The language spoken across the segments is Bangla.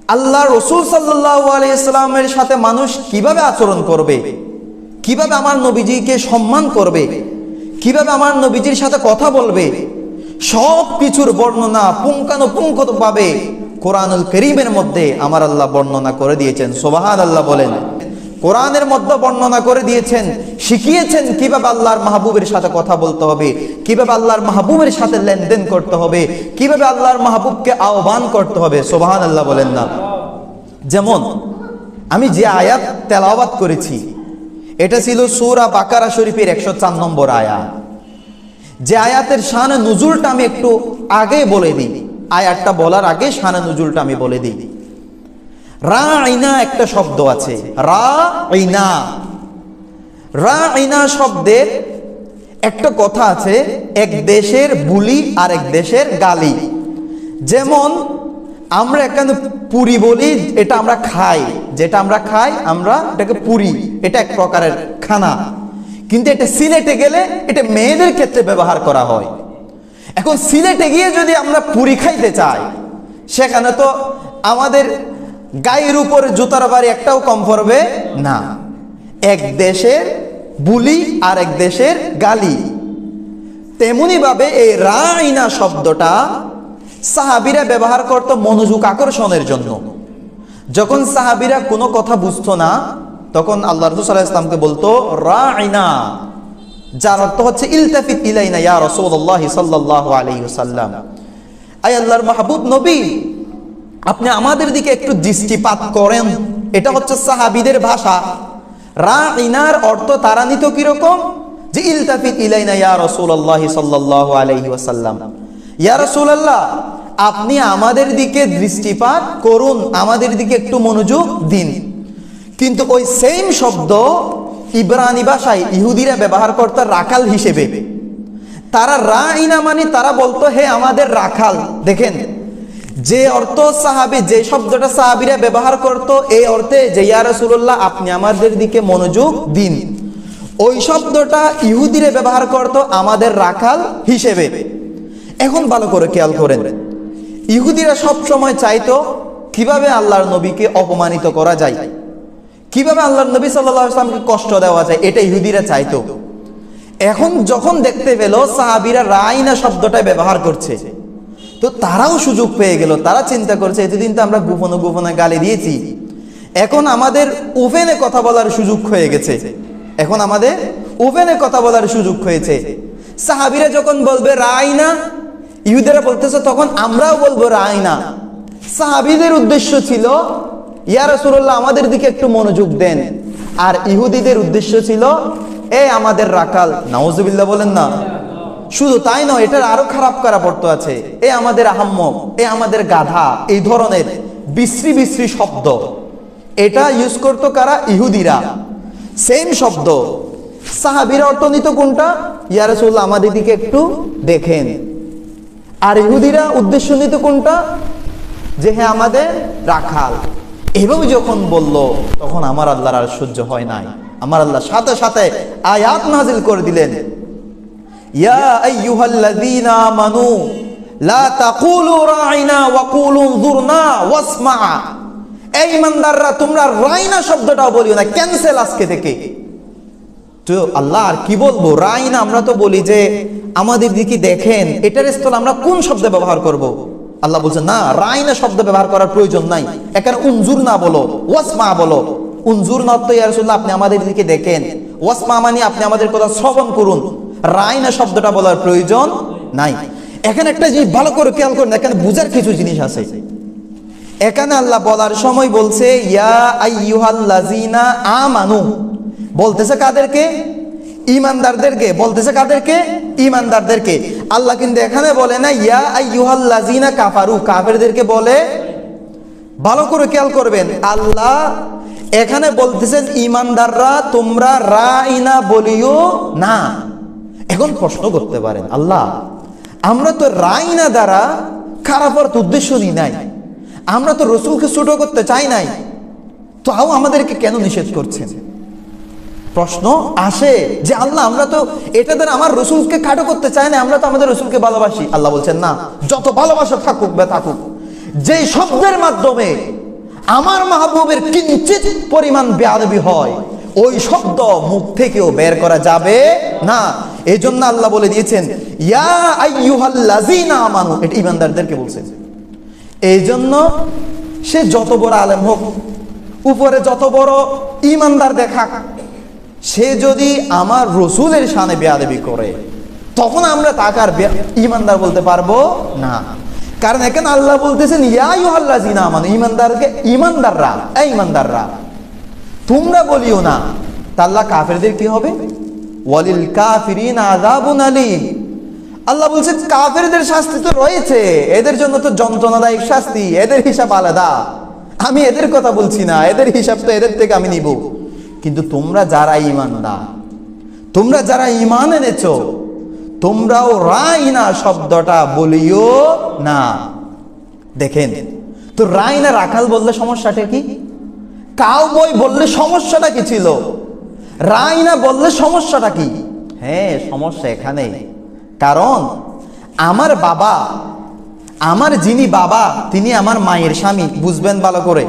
আল্লাহ রসুল সাল্লাল্লাহু আলাইহি সাল্লামের সাথে মানুষ কিভাবে আচরণ করবে, কিভাবে আমার নবীজিকে সম্মান করবে, কিভাবে আমার নবীজির সাথে কথা বলবে, সব কিছুর বর্ণনা পুঙ্খানুপুঙ্খভাবে কোরআনুল কারীমের মধ্যে আমার আল্লাহ বর্ণনা করে দিয়েছেন। সুবহানাল্লাহ বলেন। কোরআনের মধ্যে বর্ণনা করে দিয়েছেন, শিখিয়েছেন কিভাবে আল্লাহর মাহবুবের সাথে কথা বলতে হবে, কিভাবে আল্লাহর মাহবুবের সাথে লেনদেন করতে হবে, কিভাবে আল্লাহর মাহবুবকে আহ্বান করতে হবে। সুবহানাল্লাহ বলেন না। যেমন আমি যে আয়াত তেলাওয়াত করেছি এটা ছিল সূরা বাকারা শরীফের 104 নম্বর আয়াত। যে আয়াতের শানে নুজুলটা আমি একটু আগে বলে দিই, আয়াতটা বলার আগে শানে নুজুলটা আমি বলে দিই। রাঈনা একটা শব্দ আছে, রাঈনা। রাঈনা শব্দের একটা কথা আছে, এক দেশের বুলি আর এক দেশের গালি। যেমন আমরা এখানে পুরি বলি, এটা আমরা খাই, যেটা আমরা খাই আমরা এটাকে পুরি, এটা এক প্রকারের খানা। কিন্তু এটা সিলেটে গেলে এটা মেয়েদের ক্ষেত্রে ব্যবহার করা হয়। এখন সিলেটে গিয়ে যদি আমরা পুরি খাইতে চাই, সেখানে তো আমাদের গায়ের উপর জুতার বাড়ি একটাও কম পড়বে না। এক দেশের বুলি আর এক দেশের গালি। তেমনি ভাবে এই রাঈনা শব্দটা সাহাবীরা ব্যবহার করত মনোযোগ আকর্ষণের জন্য। যখন সাহাবীরা কোনো কথা বুঝতো না, তখন আল্লাহ রাসূল সাল্লাল্লাহু আলাইহি ওয়াসাল্লামকে বলতো রাঈনা, যার অর্থ হচ্ছে ইলতাফিত ইলাইনা ইয়া রাসূলুল্লাহ সাল্লাল্লাহু আলাইহি ওয়াসাল্লাম। আয় আল্লাহর মাহবুব নবী, আপনি আমাদের দিকে একটু দৃষ্টিপাত করেন। এটা হচ্ছে সাহাবীদের ভাষা। রাঈনার অর্থ তারা নিত কিরকম, যে ইলতাফিত ইলাইনা ইয়া রাসূলুল্লাহ সাল্লাল্লাহু আলাইহি ওয়াসাল্লাম, ইয়া রাসূলুল্লাহ আপনি আমাদের দিকে দৃষ্টিপাত করুন, আমাদের দিকে একটু মনোযোগ দিন। কিন্তু ওই সেম শব্দ ইব্রানি ভাষায় ইহুদিরা ব্যবহার করত রাখাল হিসেবে। তারা রাঈনা মানে তারা বলতো হে আমাদের রাখাল। দেখেন যে অর্থ সাহাবী, যে শব্দটা সাহাবীরা ব্যবহার করত এই অর্থে যে ইয়া রাসূলুল্লাহ আপনি আমাদের দিকে মনোযোগ দিন, ওই শব্দটা ইহুদিরা ব্যবহার করত আমাদের রাখাল হিসেবে। এখন ভালো করে খেয়াল করেন, ইহুদিরা সব সময় চাইতো কিভাবে আল্লাহর নবীকে অপমানিত করা যায়, কিভাবে আল্লাহর নবী সাল্লাল্লাহু আলাইহি ওয়াসাল্লামকে কষ্ট দেওয়া যায়, এটা ইহুদিরা চাইতো। এখন যখন দেখতে পেল সাহাবীরা রাঈনা শব্দটা ব্যবহার করছে, তো তারাও সুযোগ পেয়ে গেল। তারা চিন্তা করছে এতদিন তো আমরা গোপনে গোপনে গালি দিয়েছি, এখন আমাদের ওপেনে কথা বলার সুযোগ হয়ে গেছে, এখন আমাদের ওপেনে কথা বলার সুযোগ হয়েছে। সাহাবীরা যখন বলবে রাঈনা, ইহুদিরা বলতেছে তখন আমরাও বলবো রাঈনা। সাহাবীদের উদ্দেশ্য ছিল ইয়া রাসূলুল্লাহ আমাদের দিকে একটু মনোযোগ দেন, আর ইহুদিদের উদ্দেশ্য ছিল এ আমাদের রাখাল। নাউজুবিল্লাহ বলেন না। শুধু তাই নয়, এটার আরো খারাপ খারাপ অর্থ আছে, এ আমাদের আহাম্মক, এ আমাদের গাধা, এই ধরনের বিশ্রী বিশ্রী শব্দ এটা ইউজ করতো কারা, ইহুদিরা। সেম শব্দ সাহাবীরা অর্থ নিত কোনটা, ইয়া রাসূলুল্লাহ আমাদের দিকে একটু দেখেন, আর ইহুদিরা উদ্দেশ্য নিত কোনটা, যে হ্যাঁ আমাদের রাখাল। এভাবে যখন বলল তখন আমার আল্লাহর আর সহ্য হয় নাই। আমার আল্লাহ সাথে সাথে আয়াত নাযিল করে দিলেন, ইয়া আইয়ুহাল্লাযীনা আমানু লা তাকুলু রাঈনা ওয়া কুলু উনজুরনা ওয়াসমা। এই ইমানদাররা তোমরা রাঈনা শব্দটাও বলিও না, ক্যান্সেল আজকে থেকে। তো আল্লাহ আর কি বলবো, রাঈনা আমরা তো বলি যে আমাদের দিকে দেখেন, এটার স্থলে আমরা কোন শব্দ ব্যবহার করব? আল্লাহ বলছেন না, রাঈনা শব্দ ব্যবহার করার প্রয়োজন নাই, এখানে উনজুর না বলো, ওয়াসমা বলো। উনজুর না তো ইয়া রাসূলুল্লাহ আপনি আমাদের দিকে দেখেন, ওয়াসমা মানে আপনি আমাদের কথা শ্রবণ করুন, রাঈনা শব্দটা বলার প্রয়োজন নাই। এখানে একটা জিনিস ভালো করে খেয়াল করুন, এখানে বুঝার কিছু জিনিস আছে। এখানে আল্লাহ বলার সময় বলছে ইয়া আইয়ুহাল্লাযীনা আমানু, বলতেছে কাদেরকে, ঈমানদারদেরকে। বলতেছে কাদেরকে, ঈমানদারদেরকে। আল্লাহ কিন্তু এখানে বলে না ইয়া আইয়ুহাল্লাযীনা কাফারু, কাফেরদেরকে বলে। ভালো করে খেয়াল করবেন, আল্লাহ এখানে বলতেছেন ঈমানদাররা তোমরা রাঈনা বলিও না। এখন প্রশ্ন করতে পারেন, আল্লাহ আমরা তো রাঈনা দ্বারা খারাপ অর্থ উদ্দেশ্য নিই নাই, আমরা তো রাসূলকে ছোট করতে চাই নাই, তাও আমাদেরকে কেন নিষেধ করছেন? প্রশ্ন আসে যে আল্লাহ আমরা তো এটা দ্বারা আমার রাসূলকে খাটো করতে চাই না, আমরা তো আমাদের রাসূলকে ভালোবাসি। আল্লাহ বলছেন না, যত ভালোবাসা থাকুক বা থাকুক, যে শব্দের মাধ্যমে আমার মাহবুবের কিঞ্চিত পরিমাণ বেয়াদবি হয়, ওই শব্দ মুখ থেকেও বের করা যাবে না। এই জন্য আল্লাহ বলে দিয়েছেন ইয়া আইয়ুহাল্লাযীনা আমানু, এটা ঈমানদারদেরকে বলছেন। এই জন্য সে যত বড় আলেম হোক, উপরে যত বড় ঈমানদার দেখাক, সে যদি আমার রসুলের শানে বেয়াদবি করে, তখন আমরা তাকে আর ঈমানদার বলতে পারবো না। কারণ এখানে আল্লাহ বলতেছেন ইয়া আইয়ুহাল্লাযীনা আমানু, ঈমানদারকে, ঈমানদাররা, এই ঈমানদাররা তোমরা বলিও না। তা আল্লাহ কাফেরদের কি হবে? ওয়ালিল কাফিরিনা আযাবুন আলীম। আল্লাহ বলছে কাফেরদের শাস্তি তো রয়েছে, এদের জন্য তো যন্ত্রণাদায়ক শাস্তি, এদের হিসাব আলাদা। আমি এদের কথা বলছি না, এদের হিসাব তো এদের থেকে আমি নিব। কিন্তু তোমরা যারা ঈমানদার, তোমরা যারা ঈমান এনেছো, তোমরাও রাইনা শব্দটা বলিও না। দেখেন তো, রাইনা রাখাল বললে সমস্যাটা কি? কাউবয় বললে সমস্যাটা কি ছিল? রাইনা বললে সমস্যাটা কি? হ্যাঁ, সমস্যা এখানে। কারণ আমার বাবা, আমার যিনি বাবা, তিনি আমার মায়ের স্বামী। বুঝবেন ভালো করে,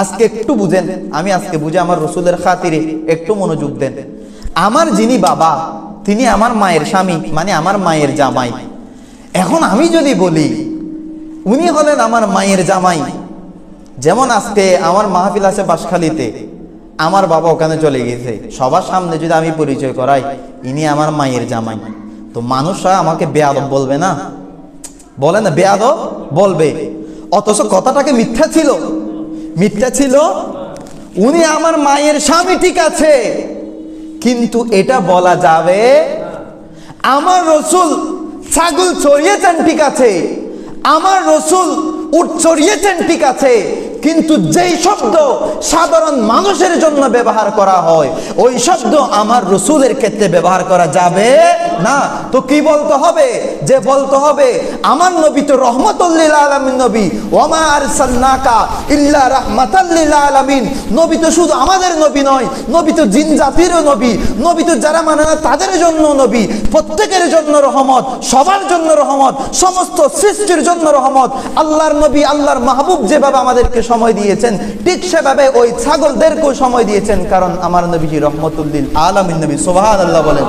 আজকে একটু বুঝেন, আমি আজকে বুঝে আমার রসুলের খাতিরে একটু মনোযোগ দেন। আমার যিনি বাবা, তিনি আমার মায়ের স্বামী, মানে আমার মায়ের জামাই। এখন আমি যদি বলি উনি হলেন আমার মায়ের জামাই, যেমন আজকে আমার মাহফিল আছে বাঁশখালীতে, আমার বাবা ওখানে চলে গেছে, সবার সামনে যদি আমি পরিচয় করাই ইনি আমার মায়ের জামাই, তো মানুষরা আমাকে বেয়াদব বলবে না? বলে না, বেয়াদব বলবে। অথচ কথাটাকে মিথ্যা ছিল, মিথ্যা ছিল। উনি আমার মায়ের স্বামী ঠিক আছে, কিন্তু এটা বলা যাবে আমার রসুল ছাগল চড়িয়েছেন ঠিক আছে, আমার রসুল উট চড়িয়েছেন ঠিক আছে, কিন্তু যেই শব্দ সাধারণ মানুষের জন্য ব্যবহার করা হয়, ওই শব্দ আমার রসুলের ক্ষেত্রে ব্যবহার করা যাবে না। তো কি বলতে হবে? যে বলতে হবে আমার নবী তো রহমাতুল লিল আলামিন নবী, ওয়া মা আরসালনাকা ইল্লা রাহমাতাল লিল আলামিন। নবী তো শুধু আমাদের নবী নয়, নবী তো জিন জাতিরও নবী, নবী তো যারা মানে না তাদের জন্য নবী, প্রত্যেকের জন্য রহমত, সবার জন্য রহমত, সমস্ত সৃষ্টির জন্য রহমত। আল্লাহর নবী, আল্লাহর মাহবুব যেভাবে আমাদেরকে সময় দিয়েছেন, ঠিক সেভাবে ওই ছাগলদেরকেও সময় দিয়েছেন, কারণ আমার নবীজি রহমাতুল লিল আলামিন নবী। সুবহানাল্লাহ বলেন।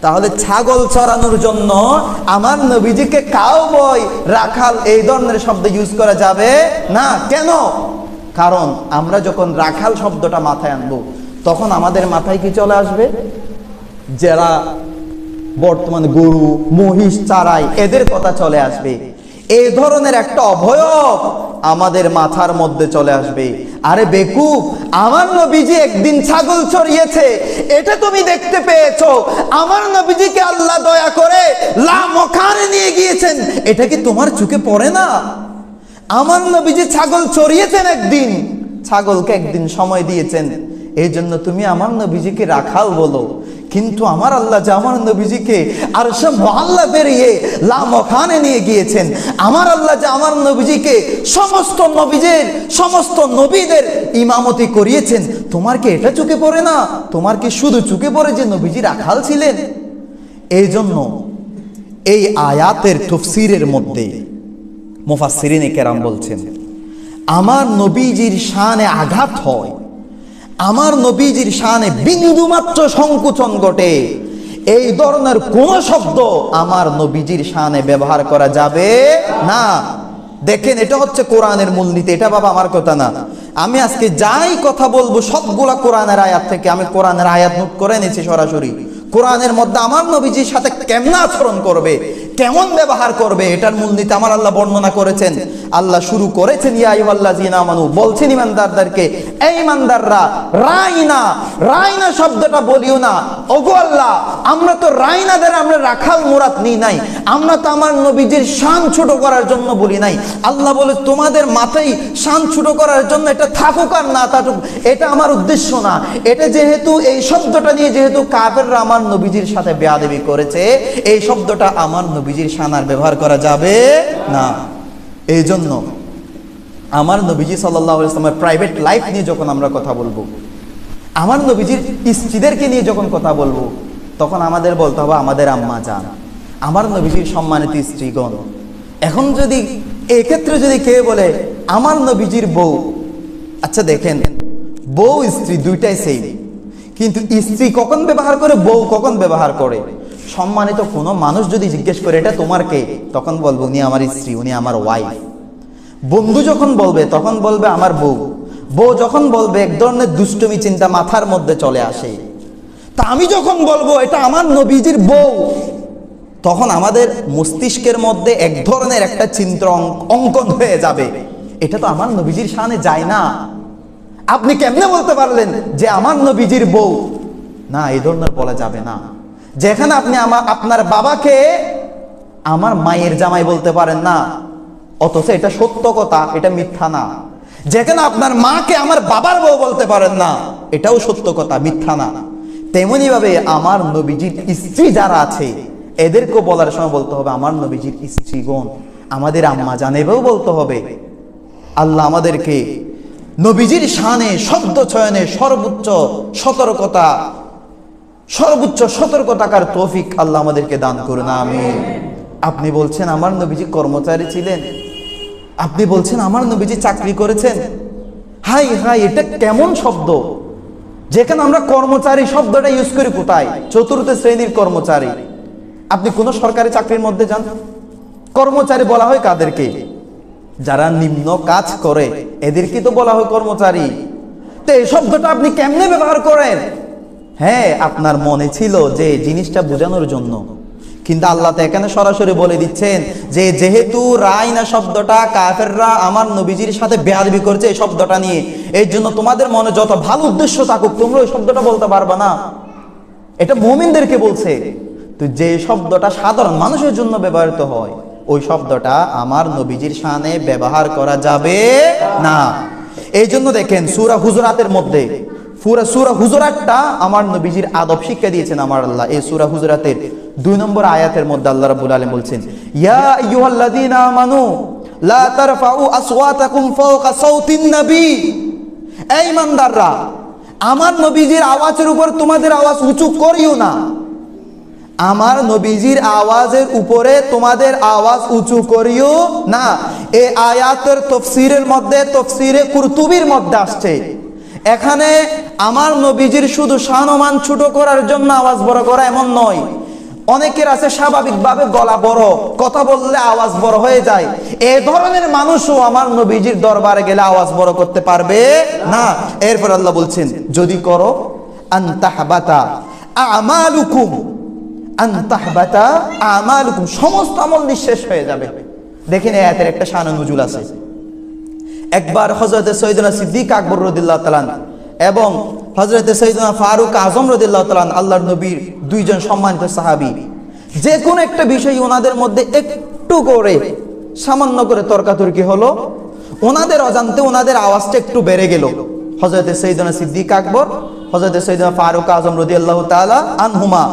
তাহলে ছাগল চড়ানোর জন্য আমার নবীজিকে কাউবয়, রাখাল এই ধরনের শব্দ ইউজ করা যাবে না। কেন? কারণ আমরা যখন রাখাল শব্দটা মাথায় আনবো, তখন আমাদের মাথায় কি চলে আসবে? যারা বর্তমানে গরু মহিষ চারায়, এদের কথা চলে আসবে। এই ধরনের একটা অভয়ব আমাদের মাথার মধ্যে চলে আসবে। আরে বেকুব, আমার নবীজি একদিন ছাগল চড়িয়েছে, এটা তুমি দেখতে পেয়েছো। আমার নবীজিকে আল্লাহ দয়া করে লামখানে নিয়ে গিয়েছেন, এটা কি তোমার চোখে পড়ে না? আমার নবীজি ছাগল চড়িয়েছেন একদিন, ছাগলকে একদিন সময় দিয়েছেন, এই জন্য তুমি আমার নবীজিকে রাখাল বলো। কিন্তু আমার আল্লাহ যে আমার নবীজিকে আরশে মুআল্লা পেরিয়ে লামখানে নিয়ে গিয়েছেন, আমার আল্লাহ যে আমার নবীজিকে সমস্ত নবীদের, সমস্ত নবীদের ইমামতি করিয়েছেন, তোমার কি এটা চোখে পড়ে না? তোমার কি শুধু চোখে পড়ে যে নবীজি রাখাল ছিলেন? এই জন্য এই আয়াতের তাফসীরের মধ্যে মুফাসসিরিনে কেরাম বলছেন, আমার নবীজির শানে আঘাত হয়, আমার নবীজির শানে বিন্দুমাত্র সংকোচন ঘটে, এই ধরনের কোন শব্দ আমার নবীজির শানে ব্যবহার করা যাবে না। দেখেন, এটা হচ্ছে কোরআনের মূলনীতি, এটা বাবা আমার কথা না। আমি আজকে যাই কথা বলবো সবগুলা কোরআনের আয়াত থেকে, আমি কোরআনের আয়াত নোট করে নিয়েছি সরাসরি। কোরআনের মধ্যে আমার নবীজির সাথে কেমন আচরণ করবে, কেমন ব্যবহার করবে, এটার মূলনীতি আমার আল্লাহ বর্ণনা করেছেন। আল্লাহ শুরু করেছেন ইয়া আইয়ুহাল্লাযীনা আমানু, বলছেন ইমানদারদেরকে, এই ইমানদাররা রাইনা, রাইনা শব্দটা বলিও না। ওগো আল্লাহ, আমরা তো রাইনাদের আমরা রাখাল মুরাদ নিই নাই, আমরা তো আমার নবীজির শান ছোট করার জন্য বলি নাই। আল্লাহ বলে তোমাদের মাথায় শান ছোট করার জন্য এটা থাকুক আর না থাকুক, এটা আমার উদ্দেশ্য না। এটা যেহেতু এই শব্দটা নিয়ে যেহেতু কাফেররা আমার নবীজির সাথে বেয়াদবি করেছে, এই শব্দটা আমার নবীজির শানার ব্যবহার করা যাবে না। এই জন্য আমার নবীজি সাল্লাল্লাহু আলাইহি ওয়াসাল্লামের প্রাইভেট লাইফ নিয়ে যখন আমরা কথা বলবো, আমার নবীজির স্ত্রীদেরকে নিয়ে যখন কথা বলবো, তখন আমাদের বলতে হবে আমাদের আম্মা জান, আমার নবীজির সম্মানিত স্ত্রীগণ। এখন যদি এক্ষেত্রে যদি কেউ বলে আমার নবীজির বউ, আচ্ছা দেখেন, বউ স্ত্রী দুইটাই সেম, কিন্তু স্ত্রী কখন ব্যবহার করে, বউ কখন ব্যবহার করে। সম্মানিত কোনো মানুষ যদি জিজ্ঞেস করে এটা তোমার কে, তখন বলবো উনি আমার স্ত্রী, উনি আমার ওয়াইফ। বন্ধু যখন বলবে তখন বলবে আমার বউ। বউ যখন বলবে এক ধরনের দুষ্টুমি চিন্তা মাথার মধ্যে চলে আসে। তা আমি যখন বলবো এটা আমার নবীজির বউ, তখন আমাদের মস্তিষ্কের মধ্যে এক ধরনের একটা চিন্তা অঙ্কন হয়ে যাবে, এটা তো আমার নবীজির শানে যায় না। আপনি কেমনে বলতে পারলেন যে আমার নবীজির বউ? না, এই ধরনের বলা যাবে না। যেখানে আপনি আপনার বাবাকে আমার মায়ের জামাই বলতে পারেন না, অথচ এটা সত্য কথা, এটা মিথ্যা না। যেখানে আপনার মাকে আমার বাবার বউ বলতে পারেন না, এটাও সত্য কথা, মিথ্যা না। তেমনি ভাবে আমার নবীজির স্ত্রী যারা আছে এদেরকেও বলার সময় বলতে হবে আমার নবীজির স্ত্রীগণ, আমাদের আম্মা জানেবেও বলতে হবে। আল্লাহ আমাদেরকে নবীজির শানে শব্দ চয়নে সর্বোচ্চ সতর্কতার তৌফিক আল্লাহ আমাদেরকে দান করুন, আমিন। আপনি বলছেন আমার নবীজি কর্মচারী ছিলেন, আপনি বলছেন আমার নবীজি চাকরি করেছেন। হাই হাই, এটা কেমন শব্দ! যেখানে আমরা কর্মচারী শব্দটা ইউজ করি কোথায়? চতুর্থ শ্রেণীর কর্মচারী। আপনি কোন সরকারি চাকরির মধ্যে যান, কর্মচারী বলা হয় কাদেরকে? যারা নিম্ন কাজ করে এদেরকে তো বলা হয় কর্মচারী। তো এই শব্দটা আপনি কেমনে ব্যবহার করেন? হ্যাঁ, আপনার মনে ছিল যে জিনিসটা বোঝানোর জন্য, কিন্তু আল্লাহ তো এখানে সরাসরি বলে দিচ্ছেন যে যেহেতু রাইনা শব্দটা কাফেররা আমার নবীজির সাথে বেয়াদবি করছে এই শব্দটা নিয়ে, এই জন্য তোমাদের মনে যত ভালো উদ্দেশ্য থাকুক তোমরা ওই শব্দটা বলতে পারবে না। এটা মুমিনদেরকে বলছে। তো যে শব্দটা সাধারণ মানুষের জন্য ব্যবহৃত হয় ওই শব্দটা আমার নবীজির শানে ব্যবহার করা যাবে না। এই জন্য দেখেন সূরা হুজুরাতের মধ্যে, পুরা সূরা হুজুরাতটা আমার নবীজির আদব শিক্ষা দিয়েছেন আমার আল্লাহ। এই সূরা হুজুরাতের 2 নম্বর আয়াতের মধ্যে আল্লাহ রাব্বুল আলামিন বলছেন, ইয়া আইয়ুহাল্লাযীনা আমানু লা তারফাউ আসওয়াতাকুম ফাওকা সাওতিন নবী। এই ইমানদাররা, আমার নবীজির আওয়াজের উপর তোমাদের আওয়াজ উঁচু করিও না। আমার নবীজির আওয়াজের উপরে তোমাদের আওয়াজ উঁচু করিও না। এই আয়াতের তাফসীরের মধ্যে, তাফসীরে কুরতুবীর মধ্যে আসছে, এখানে আমার নবীজির শুধু শানমান ছোট করার জন্য আওয়াজ বড় করা এমন নয়। অনেকের আছে স্বাভাবিকভাবে গলা বড়, কথা বললে আওয়াজ বড় হয়ে যায়, এই ধরনের মানুষও আমার নবীজির দরবারে গেলে আওয়াজ বড় করতে পারবে না। এরপর আল্লাহ বলছেন যদি করো আনতাহবাতা আমালুকুম, আনতাহবাতা আমালুকুম, সমস্ত আমল নিঃশেষ হয়ে যাবে। দেখেন এই আয়াতের একটা শান নুজুল আছে। একবার হযরত সৈয়দনা সিদ্দিক আকবর রাদিয়াল্লাহু তাআলা এবং হযরত সৈয়দনা ফারুক আজম রাদিয়াল্লাহু তাআলা আল্লাহর নবীর দুইজন সম্মানিত সাহাবী, যে কোন একটা বিষয় ওনাদের মধ্যে একটু করে সামান্য করে তর্কাতর্কি হলো, ওনাদের অজান্তে ওনাদের আওয়াজটা একটু বেড়ে গেল। হযরত সৈয়দনা সিদ্দিক আকবর, হযরত সৈয়দনা ফারুক আজম রাদিয়াল্লাহু তাআলা আনহুমা,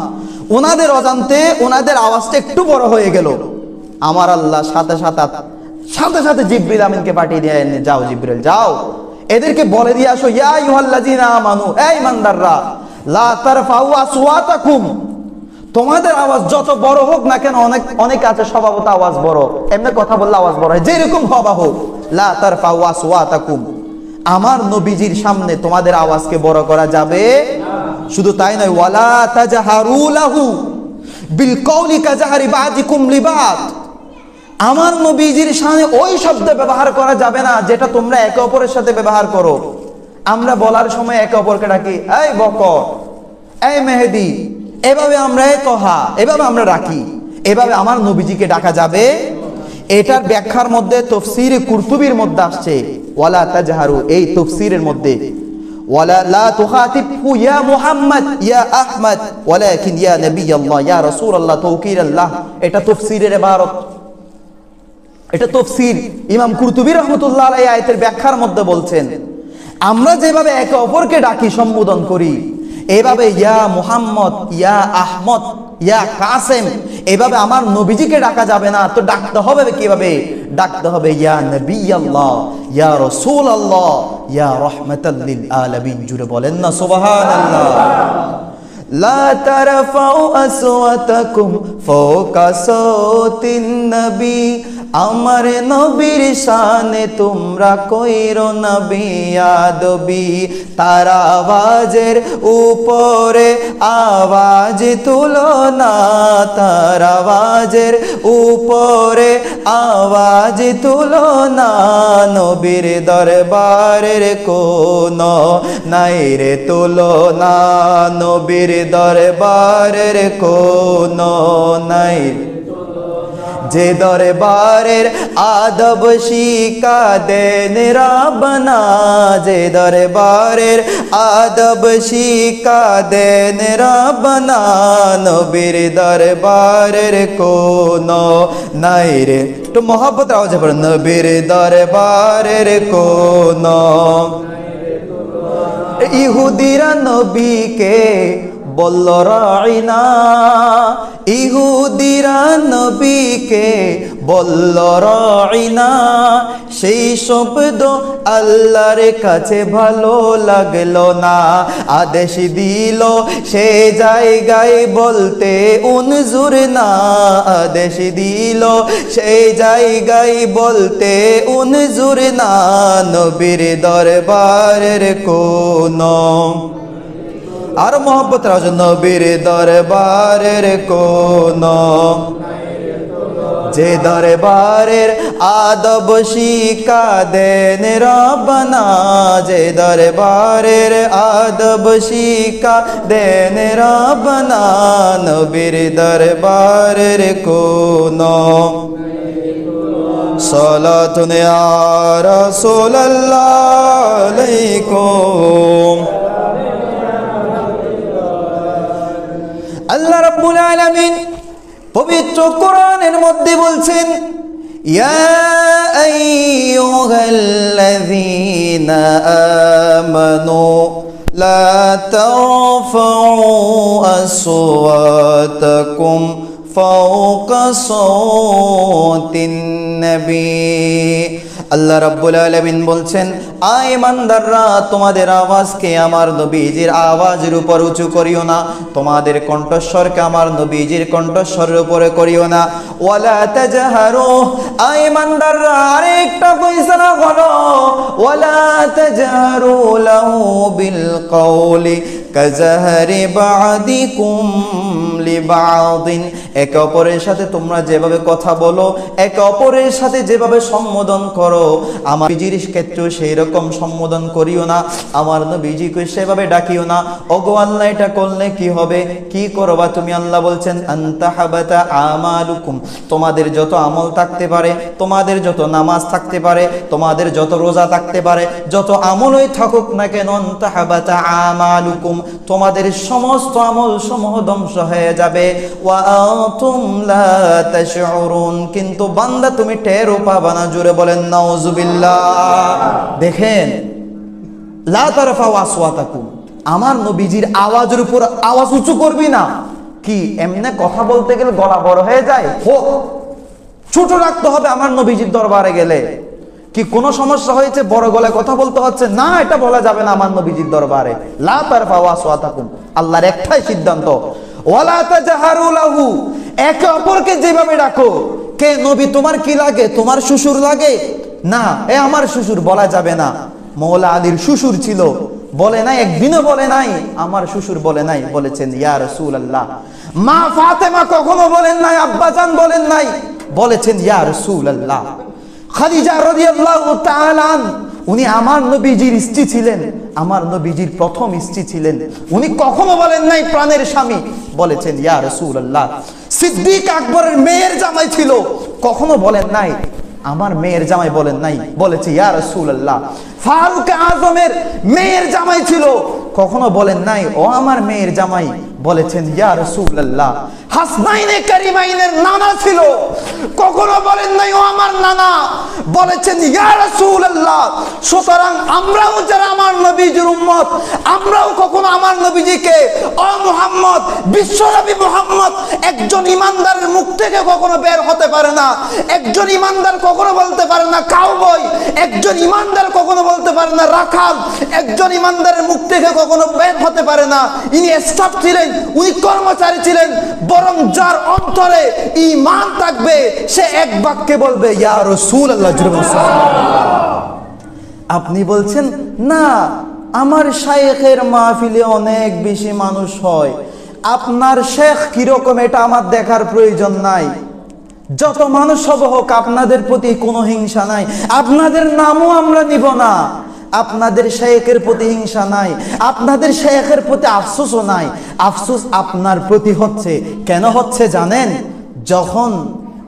ওনাদের অজান্তে ওনাদের আওয়াজটা একটু বড় হয়ে গেল। আমার আল্লাহ সাথে সাথে জিবরিল আমিনকে পাঠিয়ে দিলেন, যাও জিবরিল যাও, এদেরকে বলে দিয়ে আসো, ইয়া আইয়ুহাল্লাযীনা আমানু, এই ইমানদাররা, লা তারফাউ আসওয়াতাকুম, তোমাদের আওয়াজ যত বড় হোক না কেন, অনেক আছে স্বভাবত আওয়াজ বড়, এমনি কথা বললে আওয়াজ বড় হয়, যেরকম হবা হোক, লা তারফাউ আসওয়াতাকুম, আমার নবীজির সামনে তোমাদের আওয়াজকে বড় করা যাবে না। শুধু তাই নয়, ওয়ালা তাজহারু লাহু বিল কওলি কাজহারি বাযিকুম লিবাদ, আমার নবীজির শানে ওই শব্দ ব্যবহার করা যাবে না যেটা তোমরা একে অপরের সাথে ব্যবহার করো। আমরা বলার সময় একে অপরকে ডাকি এই বকর, এই মেহেদি, এভাবে আমরা এভাবে আমরা রাখি, এভাবে আমার নবীজিকে ডাকা যাবে। এটার ব্যাখ্যার মধ্যে তাফসীরে কুরতুবীর মধ্যে আসছে ওয়ালা তাজহারু, এই তাফসীরের মধ্যে ওয়ালা লা তুখাতিবহু ইয়া মুহাম্মদ ইয়া আহমদ ওয়ালাকিন ইয়া নবিয়াল্লাহ ইয়া রাসূলুল্লাহ তাওকীরাল্লাহ, এটা তাফসীরের ইবারত, এটা তাফসীর ইমাম কুরতুবী রাহমাতুল্লাহ আলাইহি আয়াতের ব্যাখ্যার মধ্যে বলছেন, আমরা যেভাবে একে অপরকে ডাকি সম্বোধন করি, এভাবে ইয়া মুহাম্মদ ইয়া আহমদ ইয়া কাসেম, এভাবে আমার নবীজিকে ডাকা যাবে না। তো ডাকতে হবে কিভাবে? ডাকতে হবে ইয়া নবিয়াল্লাহ ইয়া রাসূলুল্লাহ ইয়া রাহমাতাল লিল আলামিন। জুড়ে বলেন না সুবহানাল্লাহ। লা তারফাউ আসওয়াতাকুম ফাওকা সাওতিন নবী, আমার নবীর শানে তোমরা কইরো না বেয়াদবি। তার আওয়াজের উপরে আওয়াজ তুলো না, তার আওয়াজের উপরে আওয়াজ তুলো না, নবীর দরবারের কোনো নাই রে তুলো না, নবীর দরবারের কোনো নাই। যে দরবারের আদব শিকা দেন রাবনা, যে দরবারের আদব শিকা দেন রাবনা, নবীর দরবারের কোনো নাই রে। একটু মহব্বত আওয়াজে পড়ে, নবীর দরবারের কোনো। ইহুদিরা নবীকে বলল রাইনা, ইহুদিরা নবীকে বলল রাইনা, সেই শব্দ আল্লাহর কাছে ভালো লাগলো না, আদেশ দিল সে জায়গায় বলতে উনজুর না, আদেশ দিল সেই জায়গায় বলতে উনজুর না, নবীর দরবারের কোনো। আর মোহাম্মত রাজ, নবীর দরবারের কোনো, যে দরবারের আদব শিকা দেন রাবনা, যে দরবারের আদব শিকা দেন রাবনা, নবীর দরবারের কোনো। সালাতুন ইয়া রাসূলুল্লাহ আলাইকুম। আল্লাহ রাব্বুল আলামিন পবিত্র কোরআনের মধ্যে বলছেন, ইয়া আইয়ুহাল্লাযীনা আমানু লা তারফাউ আসওয়াতাকুম ফাওকা সাওতিন নবী। আল্লাহ রাব্বুল আলামিন বলছেন, আয় ইমানদাররা, তোমাদের আওয়াজকে আমার নবীজির আওয়াজের উপর উঁচু করিও না, তোমাদের কণ্ঠস্বরকে আমার নবীজির কণ্ঠস্বরের উপরে করিও না। ওয়ালা তাজহারু, আয় ইমানদাররা আরেকটা ফয়সালা হলো, ওয়ালা তাজহারু লাহু বিল কওলি কাজাহারি বাদিকুম লিবাদিন, একে অপরের সাথে তোমরা যেভাবে কথা বলো, একে অপরের সাথে যেভাবে সম্বোধন করো, আমার নবীজির ক্ষেত্রেও সেই রকম সম্বোধন করিও না, আমার নবীজিকে সেভাবে ডাকিও না। ওগো আল্লাহ, এটা করলে কি হবে, কি করবা তুমি? আল্লাহ বলছেন, আনতাহাবাতা আমালুকুম, তোমাদের যত আমল থাকতে পারে, তোমাদের যত নামাজ থাকতে পারে, তোমাদের যত রোজা থাকতে পারে, যত আমলই থাকুক না কেন, আনতাহাবাতা আমালুকুম, তোমাদের সমস্ত আমল সমূহ ধ্বংস হয়ে যাবে। ওয়া আনতুম লা তাশউরুন, কিন্তু বান্দা তুমি টেরও পাবা না। জোরে বলেন নাউজুবিল্লাহ। দেখেন, লা তারফাউ আসওয়াতাকুম, আমার নবীজির আওয়াজের উপর আওয়াজ উঁচু করবি না। কি এমনি কথা বলতে গেলে গলা বড় হয়ে যায়? হোক, ছোট রাখতে হবে আমার নবীজির দরবারে গেলে। কি কোনো সমস্যা হয়েছে, বড় গলায় কথা বলতে হচ্ছে না, এটা বলা যাবে না আমার নবীজির দরবারে। লা তারফাউ আসওয়াতাকুম, আল্লাহর একটাই সিদ্ধান্ত, ওয়ালা তাজহারু লাহু, একে অপরকে যেভাবে ডাকো। কে নবী, তোমার কি লাগে? তোমার শ্বশুর লাগে? না, এ আমার শ্বশুর বলা যাবে না। মৌলা আলীর শ্বশুর ছিল, বলে নাই, একদিনও বলে নাই আমার শ্বশুর, বলে নাই, বলেছেন ইয়া রাসূলুল্লাহ। মা ফাতেমা কখনো বলেন নাই, আব্বাজান বলেন নাই, বলেছেন ইয়া রাসূলুল্লাহ। খাদিজা রাদিয়াল্লাহু তাআলা, উনি আমার নবীজির স্ত্রী ছিলেন, আমার নবীজির প্রথম স্ত্রী ছিলেন, উনি কখনো বলেন নাই প্রাণের স্বামী, বলেছেন ইয়া রাসূলুল্লাহ। সিদ্দিক আকবরের মেয়ের জামাই ছিল, কখনো বলেন নাই আমার মেয়ের জামাই, বলেন নাই, বলেছে ইয়া রাসূলুল্লাহ। ফারুক আজমের মেয়ের জামাই ছিল, কখনো বলেন নাই ও আমার মেয়ের জামাই, বলেছেন ইয়া রাসূলুল্লাহ। হাসনাইনে কারিমাইনের নানা ছিল, কখনো বলেন নাই ও আমার নানা, বলেছেন ইয়া রাসূলুল্লাহ। সুতরাং আমরাও যারা আমার নবীজির উম্মত, আমরাও কখনো আমার নবীজিকে ও মুহাম্মদ, বিশ্বনবী মুহাম্মদ, একজন ইমানদারের মুখ থেকে কখনো বের হতে পারে না। একজন ইমানদার কখনো বলতে পারে না কাউবয়, একজন ইমানদার কখনো বলতে পারে না রাখাল, একজন ইমানদারের মুখ থেকে কখনো বের হতে পারে না ইনি স্টাফ ছিলেন, উনি কর্মচারী ছিলেন। বরং যার অন্তরে ঈমান থাকবে সে এক বাক্যে বলবে ইয়া রাসূলুল্লাহ। আপনি বলছেন না আমার শাইখের মাহফিলে অনেক বেশি মানুষ হয়, আপনার শেখ কিরকম এটা আমার দেখার প্রয়োজন নাই। যত মানুষ সব হোক আপনাদের প্রতি কোনো হিংসা নাই, আপনাদের নামও আমরা নিব না। আপনাদের শেখের প্রতি হিংসা নাই, আপনাদের শেখের প্রতি আফসোসও নাই। আফসোস আপনার প্রতি হচ্ছে, কেন হচ্ছে জানেন? যখন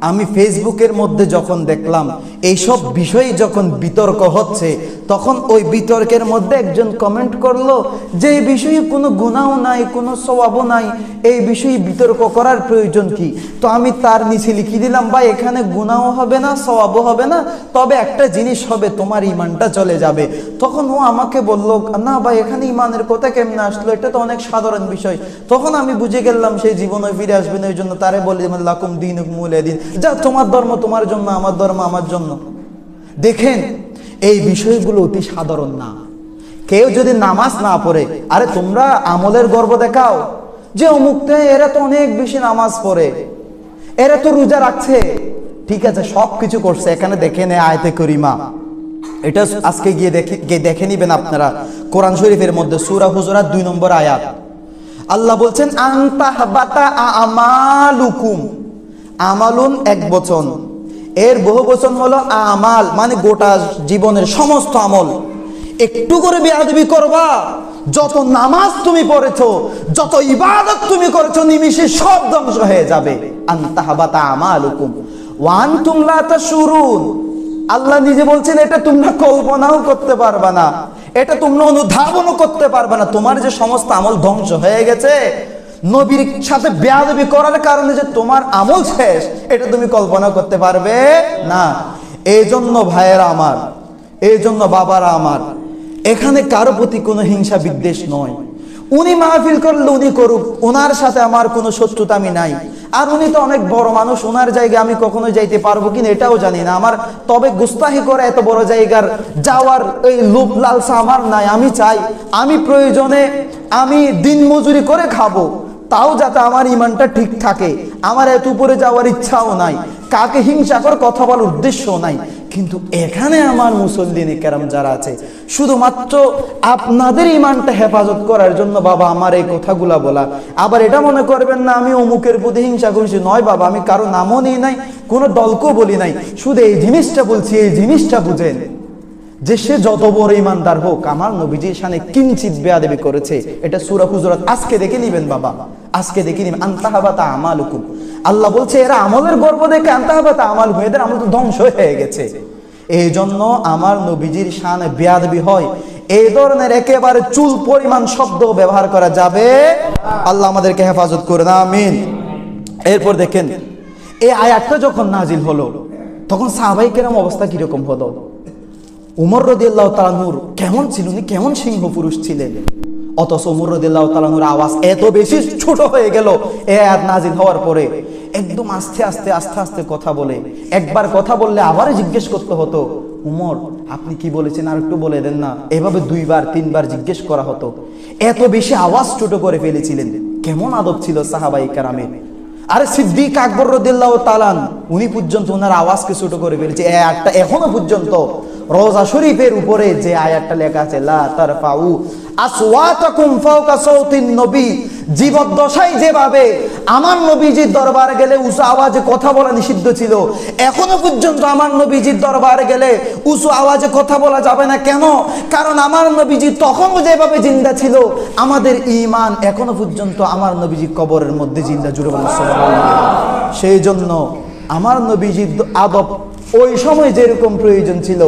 আমি ফেসবুকের মধ্যে যখন দেখলাম এইসব বিষয়ে যখন বিতর্ক হচ্ছে, তখন ওই বিতর্কের মধ্যে একজন কমেন্ট করলো যে এই বিষয়ে কোনো গুনাহ নাই, কোনো সওয়াবও নাই, এই বিষয়ে বিতর্ক করার প্রয়োজন কি? তো আমি তার নিচে লিখে দিলাম ভাই এখানে গুনাহ হবে না, সওয়াবও হবে না, তবে একটা জিনিস হবে, তোমার ঈমানটা চলে যাবে। তখন ও আমাকে বলল না ভাই এখানে ঈমানের কথা কেমনে আসলো, এটা তো অনেক সাধারণ বিষয়। তখন আমি বুঝে গেলাম সেই জীবনে ফিরে আসবে না, ওই জন্য তারে বলি লাকুম দীনুকুম ওয়ালিয়া দিন, যা তোমার ধর্ম তোমার জন্য, আমার ধর্ম আমার জন্য। দেখেন এই বিষয়গুলো অতি সাধারণ না। কেউ যদি নামাজ না পড়ে, আরে তোমরা আমলের গর্ব দেখাও যে অমুকটা এরা তো অনেক বেশি নামাজ পড়ে, এরা তো রোজা রাখছে, ঠিক আছে সব কিছু করছে। এখানে দেখে নে আয়াতে করিমা, এটা আজকে গিয়ে দেখে নিবেন আপনারা কোরআন শরীফের মধ্যে সূরা হুজুরাত 2 নম্বর আয়াত। আল্লাহ বলছেন আনতাহবাতা আমালুকুম, আমালুন এক বচন, এর বহু বচন হলো আমাল, মানে গোটা জীবনের সমস্ত আমল। একটু করে বেয়াদবি করবা, যত নামাজ তুমি পড়েছো, যত ইবাদত তুমি করেছো, নিমিষে সব ধ্বংস হয়ে যাবে। আনতাহবাতা আমালুকুম ওয়া আনতুম লা তাশউরুন, আল্লাহ নিজে বলছেন এটা তোমরা কল্পনাও করতে পারবা না, এটা তোমরা অনুধাবনও করতে পারবা না। তোমার যে সমস্ত আমল ধ্বংস হয়ে গেছে নবীর সাথে বেয়াদবি করার কারণে, যে তোমার আমল শেষ, এটা তুমি কল্পনা করতে পারবে না। এই জন্য ভাইয়েরা আমার, এই জন্য বাবারা আমার, এখানে কারো প্রতি কোনো হিংসা বিদ্বেষ নয়। উনি মাহফিল করলে উনি করুক, ওনার সাথে আমার কোনো শত্রুতা আমি নাই। আর উনি তো অনেক বড় মানুষ, ওনার জায়গায় আমি কখনো যাইতে পারবো কিনা এটাও জানি না আমার। তবে গুস্তাহি করে এত বড় জায়গার যাওয়ার এই লোভ লালসা আমার নাই। আমি চাই আমি প্রয়োজনে আমি দিন মজুরি করে খাবো, তাও যাতে আমার ঈমানটা ঠিক থাকে। আমার এত উপরে যাওয়ার ইচ্ছাও নাই, কাকে হিংসা করে কথা বলার উদ্দেশ্যও নাই। কিন্তু এখানে আমার মুসল্লিনে কেরাম যারা আছে, শুধুমাত্র আপনাদের ঈমানটা হেফাজত করার জন্য বাবা আমার এই কথাগুলা বলা। আবার এটা মনে করবেন না আমি অমুকের প্রতি হিংসা করছি, নয় বাবা, আমি কারো নামও নিই নাই, কোনো দলকেও বলি নাই, শুধু এই জিনিসটা বলছি, এই জিনিসটা বুঝেন যে সে যত বড় ঈমানদার হোক, আমার নবীজির শানে কিঞ্চিত বেয়াদবি করেছে। এটা সূরা হুজুরাত আজকে দেখে নিবেন বাবা, আজকে দেখে নিবেন। আনতাহবাতা আমালুকুম, আল্লাহ বলছে এরা আমলের গর্ব দেখে আনতাহবাতা আমালুকুম, এদের আমল তো ধ্বংস হয়ে গেছে। এই জন্য আমার নবীজির শানে বেয়াদবি হয়, এই ধরনের একেবারে চুল পরিমাণ শব্দ ব্যবহার করা যাবে। আল্লাহ আমাদেরকে হেফাজত করেন, আমিন। এরপর দেখেন এই আয়াতটা যখন নাজিল হলো, তখন সাহাবায়ে কেরাম অবস্থা কিরকম হলো? উমর রাদিয়াল্লাহু তাআলা নূর কেমন ছিল, উনি কেমন সিংহ পুরুষ ছিলেন, অথচ উমর রাদিয়াল্লাহু তাআলা নূর আওয়াজ এত বেশি ছোট হয়ে গেল এই আয়াত নাজিল হওয়ার পরে। একদম আস্তে আস্তে আস্তে আস্তে কথা বলে, একবার কথা বললে আবার জিজ্ঞেস করতে হতো, উমর আপনি কি বলেছেন আর একটু বলে দেন না। এভাবে 2বার 3বার জিজ্ঞেস করা হতো, এত বেশি আওয়াজ ছোট করে ফেলেছিলেন। কেমন আদব ছিল সাহাবায়ে কেরামের। আরে সিদ্দিক আকবর রাদিয়াল্লাহু তাআলা উনি পর্যন্ত ওনার আওয়াজকে ছোট করে ফেলেছে। এই আয়াতটা এখনো পর্যন্ত রওজা শরীফের উপরে যে আয়াতটা লেখা আছে, লা তারফাউ আসওয়াতাকুম ফাওকা সাওতিন নবী, জীবদ্দশায় যেভাবে আমার নবীজির দরবারে গেলে উঁচু আওয়াজে কথা বলা নিষিদ্ধ ছিল, এখনো পর্যন্ত আমার নবীজির দরবারে গেলে উঁচু আওয়াজে কথা বলা যাবে না। কেন? কারণ আমার নবীজি তখনও যেভাবে জিন্দা ছিল, আমাদের ঈমান এখনো পর্যন্ত আমার নবীজি কবরের মধ্যে জিন্দা। জুড়ে বলেন সুবহানাল্লাহ। সেই জন্য আমার নবীজির আদব ওই সময় যেরকম প্রয়োজন ছিল,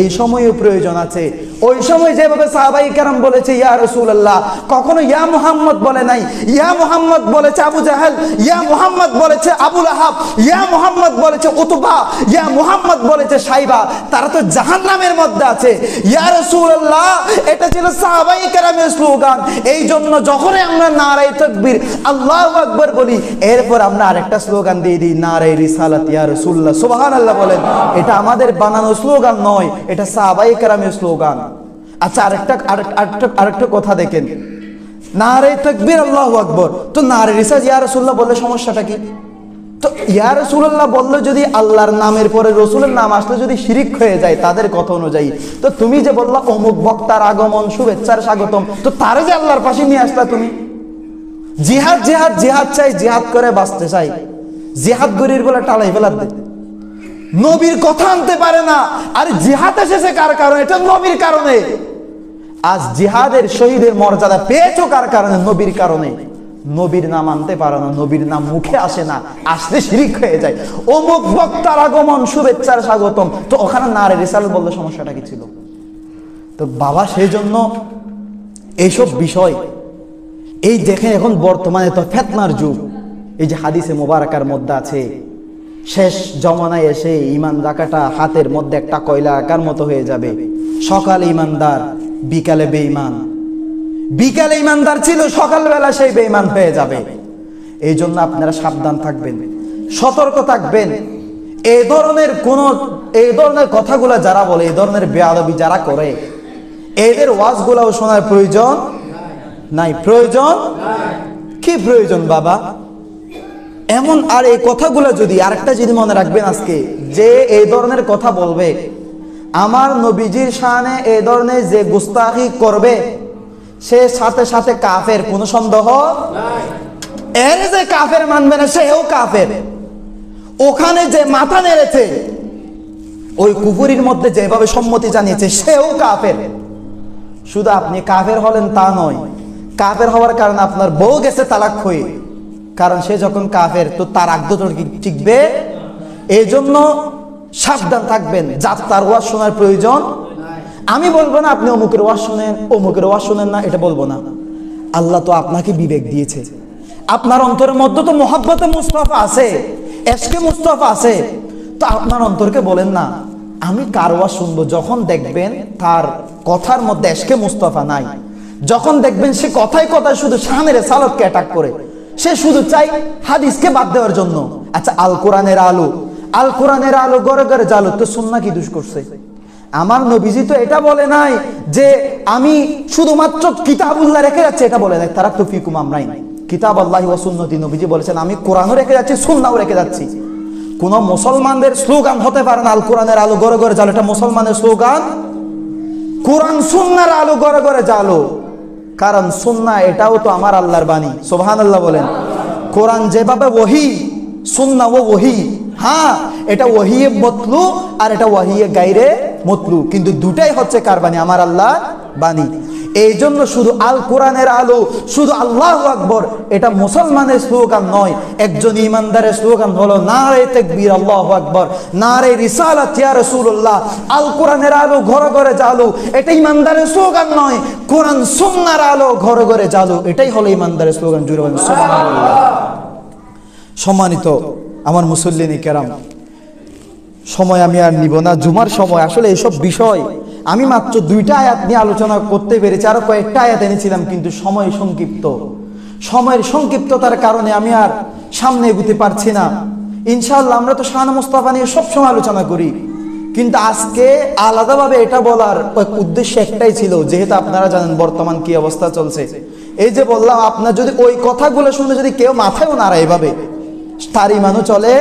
এই সময়ও প্রয়োজন আছে। ওই সময় যেভাবে সাহাবায়ে কেরাম বলেছে ইয়া রাসূলুল্লাহ, কখনো ইয়া মুহাম্মদ বলে নাই। ইয়া মুহাম্মদ বলেছে আবু জাহেল, ইয়া মুহাম্মদ বলেছে আবু লাহাব, ইয়া মুহাম্মদ বলেছে উতবা, ইয়া মুহাম্মদ বলেছে সাইবা, তারা তো জাহান্নামের মধ্যে আছে। ইয়া রাসূলুল্লাহ, এটা ছিল সাহাবায়ে কেরামের স্লোগান। এই জন্য যখনই আমরা নারায়ে তাকবীর আল্লাহু আকবার বলি, এরপর আমরা আরেকটা স্লোগান দিয়ে দিই, নারায়ে রিসালাত ইয়া রাসূলুল্লাহ। সুবহানাল্লাহ বলেন। এটা আমাদের বানানো স্লোগান নয়, এটা সাহাবায়ে কেরামের স্লোগান। আচ্ছা, আরেকটা কথা দেখেন, নারায়ে তাকবীর আল্লাহু আকবার, তো নারায়ে রিসালাত ইয়া রাসূলুল্লাহ বললে সমস্যাটা কি? তো ইয়া রাসূলুল্লাহ বললে যদি আল্লাহর নামের পরে রসুলের নাম আসলে যদি শিরিক হয়ে যায় তাদের কথা অনুযায়ী, তো তুমি যে বললা অমুক বক্তার আগমন শুভেচ্ছার স্বাগতম, তো তারে যে আল্লাহর পাশে নিয়ে আসলা তুমি। জিহাদ জিহাদ জিহাদ চাই, জিহাদ করে বাঁচতে চাই, জিহাদ গরির বলে টালাই ফেলার দে, নবীর কথা আনতে পারে না। আর জিহাদ এসেছে কার কারণে? এটা নবীর কারণে। আজ জিহাদের শহীদের মর্যাদা পেয়েছো কার কারণে? নবীর কারণে। নবীর নাম আনতে পারো না, নবীর নাম মুখে আসে না, আসলে শিরিক হয়ে যায়। অমুক বক্তার আগমন শুভেচ্ছার স্বাগতম, তো ওখানে নারায়ে রিসালাত বললে সমস্যাটা কি ছিল? তো বাবা, সেই জন্য এইসব বিষয়, এই দেখেন এখন বর্তমানে তো ফিতনার যুগ। এই যে হাদিসে মোবারকার মধ্যে আছে, শেষ জমানায় এসে ঈমান রাখাটা হাতের মধ্যে একটা কয়লা আকার মতো হয়ে যাবে। সকালে ঈমানদার, বিকালে বেঈমান। বিকালে ঈমানদার ছিল, সকালবেলা সেই বেঈমান হয়ে যাবে। এই জন্য আপনারা সাবধান থাকবেন, সতর্ক থাকবেন। এই ধরনের কথাগুলো যারা বলে, এই ধরনের বেয়াদবি যারা করে, এদের ওয়াজগুলাও শোনার প্রয়োজন নাই। প্রয়োজন কি? প্রয়োজন বাবা এমন। আর এই কথাগুলো যদি আরেকটা যদি মনে রাখবেন আজকে, যে এই ধরনের কথা বলবে, আমার নবীজির শানে এই ধরনের যে গুস্তাখি করবে, সে সাথে সাথে কাফের, কোনো সন্দেহ নাই। এর যে কাফের মানবে না, সেও কাফের। ওখানে যে মাথা নেড়েছে, ওই কুফরির মধ্যে যেভাবে সম্মতি জানিয়েছে, সেও কাফের। শুধু আপনি কাফের হলেন তা নয়, কাফের হওয়ার কারণে আপনার বউ গেছে তালাক হয়ে, কারণ সে যখন কাফের তো তার আগ্রহ টিকবে। এই জন্য সাবধান থাকবেন। যাত্রার ওয়াজ শোনার প্রয়োজন। আমি বলবো না আপনি অমুকের ওয়াজ শুনেন, অমুকের ওয়াজ শুনেন না, এটা বলবো না। আল্লাহ তো আপনাকে বিবেক দিয়েছে, আপনার অন্তরের মধ্যে তো মোহাব্বতে মুস্তাফা আছে, এশকে মুস্তাফা আছে। তো আপনার অন্তরকে বলেন না আমি কার ওয়াজ শুনবো। যখন দেখবেন তার কথার মধ্যে এশকে মুস্তাফা নাই, যখন দেখবেন সে কথায় কথায় শুধু শানের সালাতকে অ্যাটাক করে, সে শুধু চাই হাদিসকে বাদ দেওয়ার জন্য। আচ্ছা, আল কোরআনের আলো, আল কোরআনের আলো গড়ে গড়ে জালো, তো সুন্নাহ কি দোষ করছে? আমার নবীজি তো এটা বলে নাই যে আমি শুধুমাত্র কিতাবুল্লাহ রেখে যাচ্ছি, এটা বলে নাই। তারাক্তু ফিকুম আমরাইন, কিতাব আল্লাহি ওয়া সুন্নতি। নবীজি বলেছেন আমি কোরআনও রেখে যাচ্ছি, সুন্নাহও রেখে যাচ্ছি। কোন মুসলমানদের স্লোগান হতে পারে না আল কোরআনের আলো গড়ে গড়ে জালো, এটা মুসলমানের স্লোগান। কোরআন সুন্নাহর আলো গড়ে গড়ে জালো, কারণ সুন্নাহ এটাও তো আমার আল্লাহর বাণী। সুবহানাল্লাহ বলেন। কোরআন যেভাবে ওহী, সুন্নাহ ও ওহী। হ্যাঁ, এটা ওহিয়ে মতলু আর এটা ওহিয়ে গায়রে মতলু, কিন্তু দুটাই হচ্ছে কার বাণী? আমার আল্লাহর বাণী। এই জন্য শুধু আল কোরআনের আলো, শুধু আল্লাহু আকবার, এটা মুসলমানের স্লোগান নয়। একজন ইমানদারের স্লোগান হলো নারে তাকবীর আল্লাহু আকবার, নারে রিসালাত ইয়া রাসূলুল্লাহ। আল কোরআনের আলো ঘরে ঘরে জ্বালো, এটা ইমানদারের স্লোগান নয়। কোরআন সুন্নাহর আলো ঘরে ঘরে জ্বালো, এটাই হলো ইমানদারের স্লোগান। জুড়ে বলেন সুবহানাল্লাহ। সম্মানিত আমার মুসল্লিনী কেরাম, সময় আমি আর নিব না, জুমার সময়। আসলে এইসব বিষয় আমি মাত্র 2টা আয়াত নিয়ে আলোচনা করতে পেরেছি, আরো কয়েকটা আয়াত এনেছিলাম, কিন্তু সময় সংক্ষিপ্ত। সময়ের সংক্ষিপ্ততার কারণে আমি আর সামনে এগোতে পারছি না। ইনশাআল্লাহ আমরা তো শান মুস্তাফা নিয়ে সবসময় আলোচনা করি, কিন্তু আজকে আলাদাভাবে এটা বলার উদ্দেশ্য একটাই ছিল, যেহেতু আপনারা জানেন বর্তমান কি অবস্থা চলছে। এই যে বললাম, আপনার যদি ওই কথাগুলো শুনে যদি কেউ মাথায়ও নাড়ায় এভাবে, তার ইমানও চলে।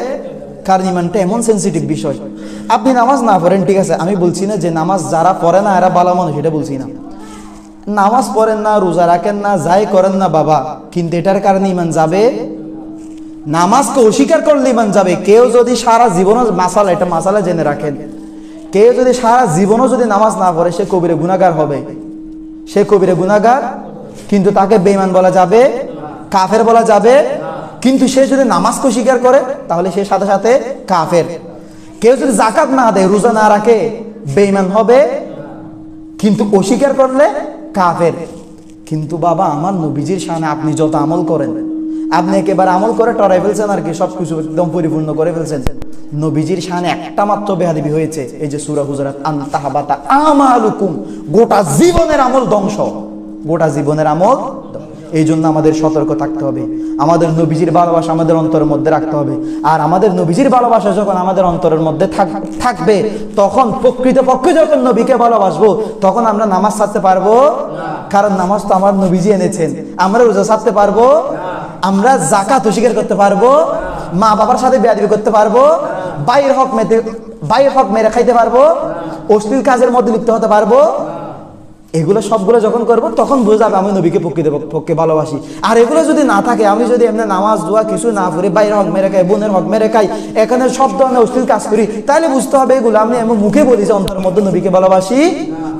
কারণ ইমানটা এমন সেন্সিটিভ বিষয়। আপনি নামাজ না পড়েন, ঠিক আছে, আমি বলছি না যে নামাজ যারা পড়ে না এরা ভালো মানুষ, এটা বলছি না। নামাজ পড়েন না, রোজা রাখেন না, যাই করেন না বাবা, কিন্তু এটার কারণে ইমান যাবে। নামাজকে অস্বীকার করলে ইমান যাবে। কেউ যদি সারা জীবনও মাসালা, এটা মাসালা জেনে রাখেন, কেউ যদি সারা জীবনও যদি নামাজ না পড়ে, সে কবিরে গুনাহগার হবে, সে কবিরে গুনাহগার। কিন্তু তাকে বেঈমান বলা যাবে, কাফের বলা যাবে। কিন্তু সে যদি নামাজকে স্বীকার করে, তাহলে সে সাথে সাথে কাফের। কেউ যদি যাকাত না দেয়, রোজা না রাখে, বেঈমান হবে। কিন্তু অস্বীকার করলে কাফের। কিন্তু বাবা আমার নবীজির শানে আপনি যত আমল করেন, আপনি একেবারে আমল করে টরাই ফেলছেন আর কি, সবকিছু একদম পরিপূর্ণ করে ফেলছেন। নবীজির শানে একটা মাত্র বেয়াদবি হয়েছে, এই যে সূরা হুজুরাত, আনতাহাবাতা আমালুকুম, গোটা জীবনের আমল ধ্বংস, গোটা জীবনের আমল। এই জন্য আমাদের সতর্ক থাকতে হবে, আমাদের নবীজির ভালোবাসা আমাদের অন্তরের মধ্যে রাখতে হবে। আর আমাদের নবীজির ভালোবাসা যখন আমাদের অন্তরের মধ্যে থাকবে, তখন প্রকৃতপক্ষে যখন নবীকে ভালোবাসবো, তখন আমরা নামাজ ছাড়তে পারবো, কারণ নামাজ তো আমার নবীজি এনেছেন। আমরা রোজা ছাড়তে পারবো, আমরা যাকাত অস্বীকার করতে পারবো, মা বাবার সাথে বেয়াদবি করতে পারবো, বাইরের হক মেরে খাইতে পারবো, অশ্লীল কাজের মধ্যে লিপ্ত হতে পারবো। এগুলো সবগুলো যখন করবো তখন বুঝে যাবে আমি নবীকে প্রকৃতপক্ষে ভালোবাসি। আর এগুলো যদি না থাকে, আমি যদি এমনি নামাজ দোয়া কিছু না করি, বাইরের হক মেরে খাই, বোনের হক মেরে খাই, এখানে সব ধরনের অশ্লীল কাজ করি, তাহলে বুঝতে হবে এগুলো আমি এমন মুখে বলি যে অন্তরের মধ্যে নবীকে ভালোবাসি।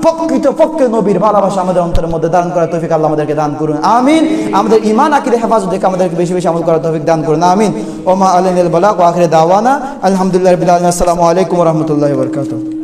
প্রকৃতপক্ষে নবীর ভালোবাসা আমাদের অন্তরের মধ্যে দান করার তৌফিক আল্লাহ আমাদেরকে দান করুন, আমিন। আমাদের ঈমান আকীদা হেফাজত দেখে আমাদেরকে বেশি বেশি আমল করার তৌফিক দান করুন, আমিন। ওয়া মা আলাইনাল বালাগ ওয়া আখিরু দাওয়ানা আলহামদুলিল্লাহি রাব্বিল আলামিন। আসসালামু আলাইকুম ওয়া রাহমাতুল্লাহি ওয়া বারাকাতুহু।